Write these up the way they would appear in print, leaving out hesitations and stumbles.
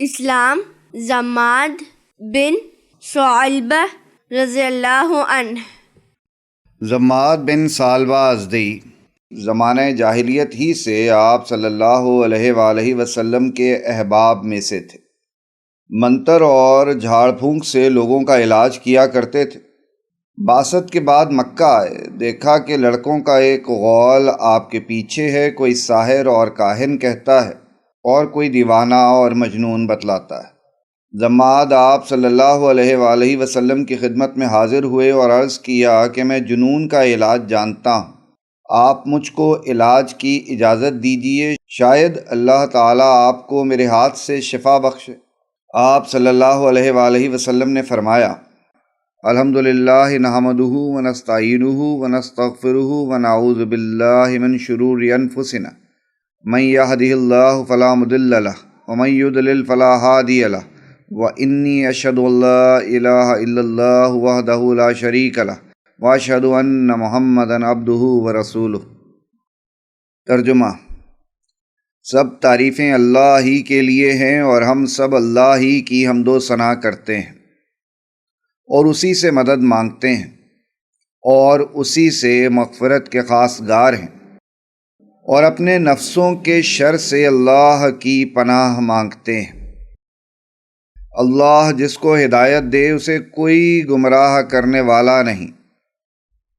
اسلام زماد بن ثعلبہ رضی اللہ عنہ۔ زماد بن ثعلبہ ازدی زمانہ جاہلیت ہی سے آپ صلی اللہ علیہ وآلہ وسلم کے احباب میں سے تھے۔ منتر اور جھاڑ پھونک سے لوگوں کا علاج کیا کرتے تھے۔ بعثت کے بعد مکہ آئے، دیکھا کہ لڑکوں کا ایک غول آپ کے پیچھے ہے، کوئی ساحر اور کاہن کہتا ہے اور کوئی دیوانہ اور مجنون بتلاتا ہے۔ زماد آپ صلی اللہ علیہ وآلہ وسلم کی خدمت میں حاضر ہوئے اور عرض کیا کہ میں جنون کا علاج جانتا ہوں، آپ مجھ کو علاج کی اجازت دیجیے، شاید اللہ تعالیٰ آپ کو میرے ہاتھ سے شفا بخشے۔ آپ صلی اللہ علیہ وآلہ وسلم نے فرمایا، الحمدللہ نحمدہ ونستعینہ ونستغفرہ ونعوذ باللہ من شرور انفسنا من یہدہ اللہ فلا مضل لہ ومن یضلل فلا ہادی لہ وانی اشہد ان لا الہ الا اللہ وحدہ لا شریک لہ واشہد ان محمدا عبدہ ورسولہ۔ ترجمہ: سب تعریفیں اللہ ہی کے لیے ہیں اور ہم سب اللہ ہی کی حمد و ثنا کرتے ہیں اور اسی سے مدد مانگتے ہیں اور اسی سے مغفرت کے خواستگار ہیں، اور اپنے نفسوں کے شر سے اللہ کی پناہ مانگتے ہیں۔ اللہ جس کو ہدایت دے اسے کوئی گمراہ کرنے والا نہیں،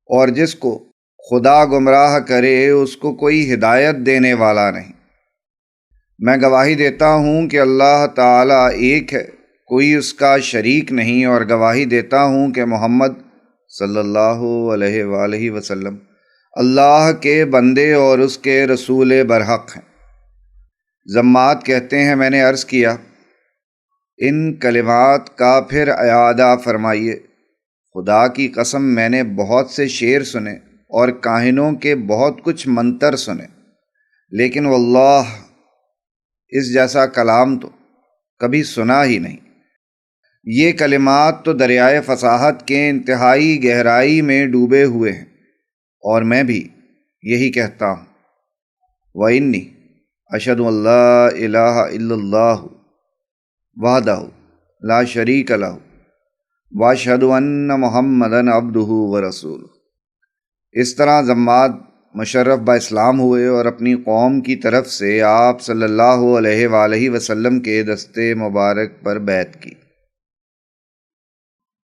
اور جس کو خدا گمراہ کرے اس کو کوئی ہدایت دینے والا نہیں۔ میں گواہی دیتا ہوں کہ اللہ تعالیٰ ایک ہے، کوئی اس کا شریک نہیں، اور گواہی دیتا ہوں کہ محمد صلی اللہ علیہ وآلہ وسلم اللہ کے بندے اور اس کے رسول برحق ہیں۔ زماد کہتے ہیں، میں نے عرض کیا، ان کلمات کا پھر اعادہ فرمائیے۔ خدا کی قسم میں نے بہت سے شعر سنے اور کاہنوں کے بہت کچھ منتر سنے، لیکن واللہ اس جیسا کلام تو کبھی سنا ہی نہیں۔ یہ کلمات تو دریائے فصاحت کے انتہائی گہرائی میں ڈوبے ہوئے ہیں، اور میں بھی یہی کہتا ہوں، وَإِنِّي أَشْهَدُ أَن لَّا إِلَٰهَ إِلَّا اللَّهُ وَحْدَهُ لَا شَرِيكَ لَهُ وَأَشْهَدُ أَنَّ مُحَمَّدًا عَبْدُهُ وَرَسُولُهُ۔ اس طرح زماد مشرف با اسلام ہوئے اور اپنی قوم کی طرف سے آپ صلی اللہ علیہ وآلہ وسلم کے دستے مبارک پر بیعت کی۔